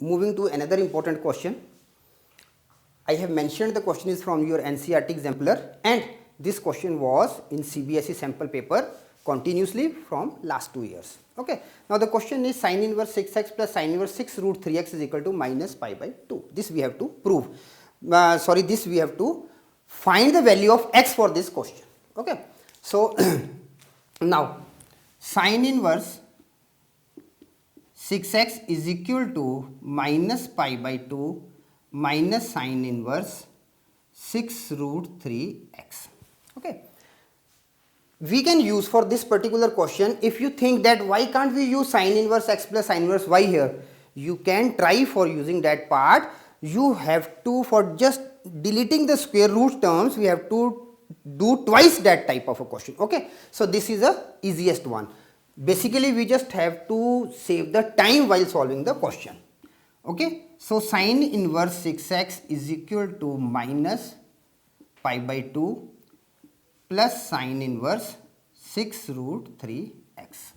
moving to another important question. I have mentioned the question is from your NCERT exemplar, and this question was in CBSE sample paper continuously from last 2 years. Okay. Now the question is sin inverse 6x plus sin inverse 6 root 3x is equal to minus pi by 2. This we have to prove. This we have to find the value of x for this question. Okay. So now sin inverse 6x is equal to minus pi by 2 minus sin inverse 6 root 3x. Okay. We can use for this particular question, if you think that why can't we use sin inverse x plus sin inverse y here, you can try for using that part. You have to, for just deleting the square root terms, we have to do twice that type of a question. Okay. So this is the easiest one. Basically we just have to save the time while solving the question. Okay. So sin inverse 6x is equal to minus pi by 2 plus sin inverse 6 root 3x.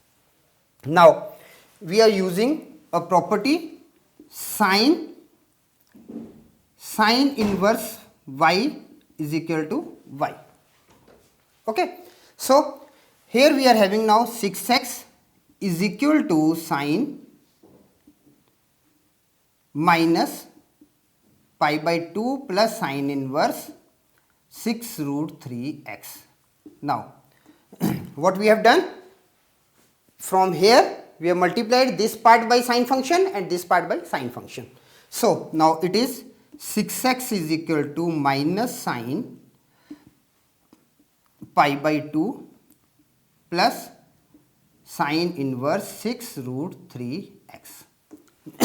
Now we are using a property sin inverse y is equal to y. Okay. So here we are having now 6x is equal to sin minus pi by 2 plus sin inverse 6 root 3x. Now what we have done, from here we have multiplied this part by sine function and this part by sine function. So now it is 6x is equal to minus sine pi by 2 plus sine inverse 6 root 3x.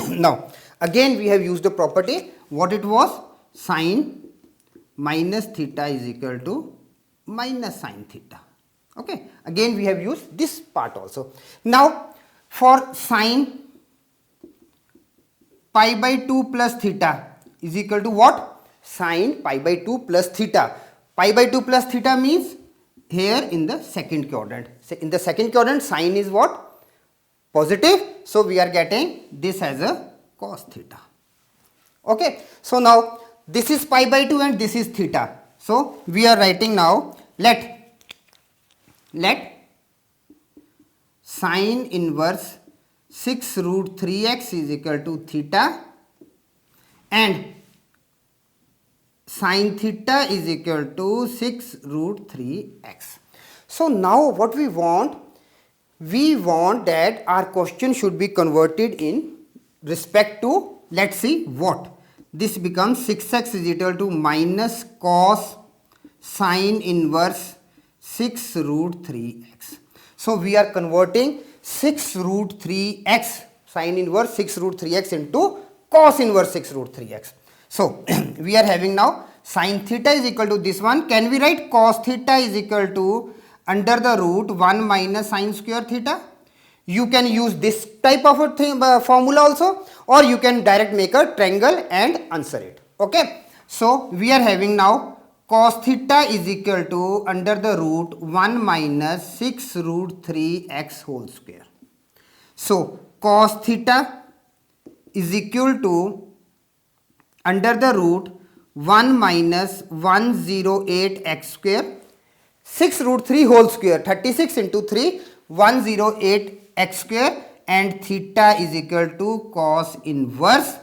Now again we have used the property, what it was, sine minus theta is equal to minus sine theta. Okay. Again we have used this part also. Now for sine pi by 2 plus theta is equal to what? Sine pi by 2 plus theta. Pi by 2 plus theta means here in the second quadrant. So in the second quadrant sine is what? Positive. So we are getting this as a cos theta. Okay. So now this is pi by 2 and this is theta. So we are writing now, let sine inverse 6 root 3x is equal to theta and sine theta is equal to 6 root 3x. So now what we want that our question should be converted in respect to, let's see what. This becomes 6x is equal to minus cos sine inverse 6 root 3x. So we are converting 6 root 3x, sine inverse 6 root 3x into cos inverse 6 root 3x. So we are having now sine theta is equal to this one. Can we write cos theta is equal to under the root 1 minus sine square theta? You can use this type of a formula also, or you can direct make a triangle and answer it. Okay. So we are having now cos theta is equal to under the root 1 minus 6 root 3x whole square. So cos theta is equal to under the root 1 minus 108x square, 6 root 3 whole square, 36 into 3, 108x square, and theta is equal to cos inverse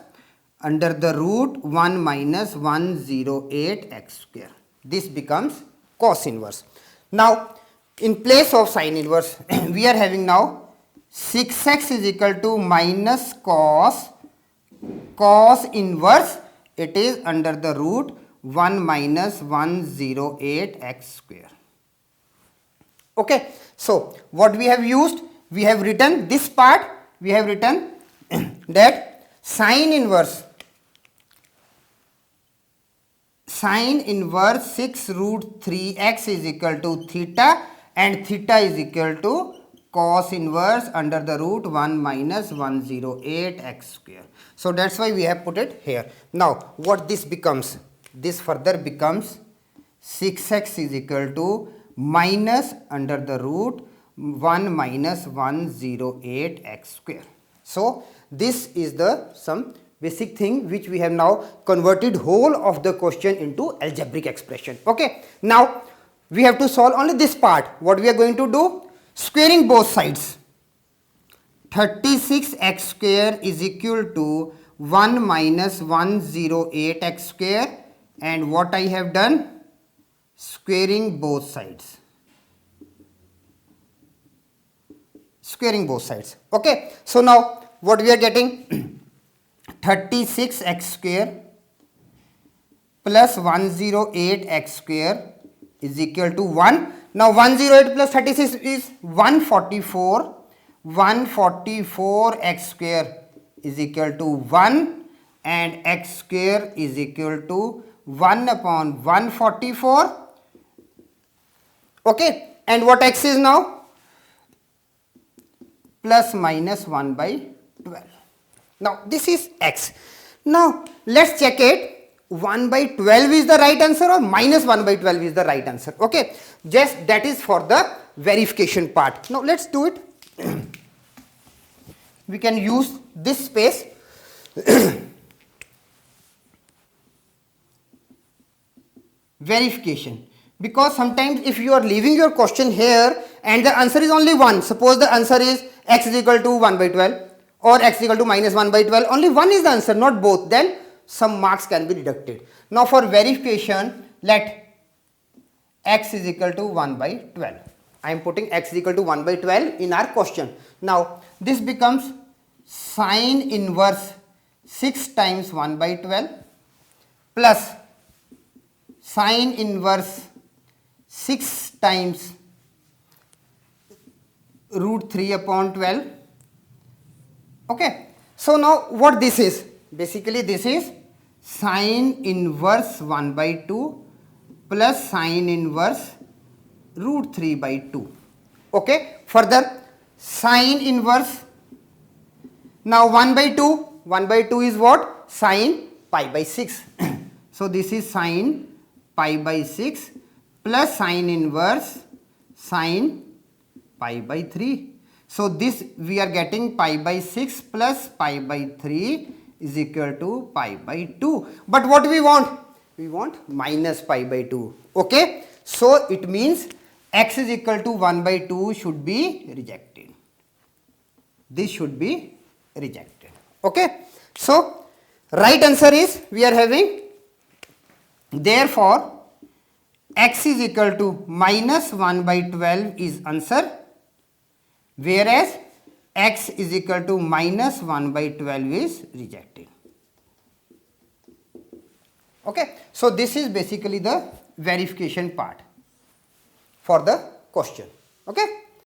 under the root 1 minus 108x square. This becomes cos inverse. Now in place of sine inverse we are having now 6x is equal to minus cos inverse, it is under the root 1 minus 108x square. Okay. So what we have used, we have written this part, we have written that sine inverse 6 root 3x is equal to theta and theta is equal to cos inverse under the root 1 minus 108x square. So that's why we have put it here. Now what this becomes? This further becomes 6x is equal to minus under the root 1 minus 108x square. So This is the some basic thing which we have now converted whole of the question into algebraic expression. Okay, now we have to solve only this part. What we are going to do? Squaring both sides. 36x square is equal to 1 minus 108x square, and what I have done? Squaring both sides. Squaring both sides. Okay, so now what we are getting? 36x square plus 108x square is equal to 1. Now 108 plus 36 is 144. 144x square is equal to 1, and x square is equal to 1 upon 144. Okay, and what x is now? Plus minus 1 by 12. Now this is x. Now let's check it. 1 by 12 is the right answer or minus 1 by 12 is the right answer. Okay, just that is for the verification part. Now let's do it. We can use this space. Verification, because sometimes if you are leaving your question here and the answer is only 1, suppose the answer is x is equal to 1 by 12 or x is equal to minus 1 by 12, only 1 is the answer, not both, then some marks can be deducted. Now for verification, let x is equal to 1 by 12. I am putting x is equal to 1 by 12 in our question. Now this becomes sine inverse 6 times 1 by 12 plus sine inverse 6 times root 3 upon 12. Okay, so now what this is? Basically this is sine inverse 1 by 2 plus sine inverse root 3 by 2. Okay, further sine inverse, now 1 by 2 is what? Sine pi by 6. So this is sine pi by 6 plus sine inverse sine pi by 3. So this we are getting pi by 6 plus pi by 3 is equal to pi by 2. But what we want? We want minus pi by 2. Okay, so it means x is equal to 1 by 2 should be rejected. This should be rejected. Okay, so right answer is we are having, therefore x is equal to minus 1 by 12 is answer, whereas x is equal to minus 1 by 12 is rejected. Okay, so this is basically the verification part for the question. Okay.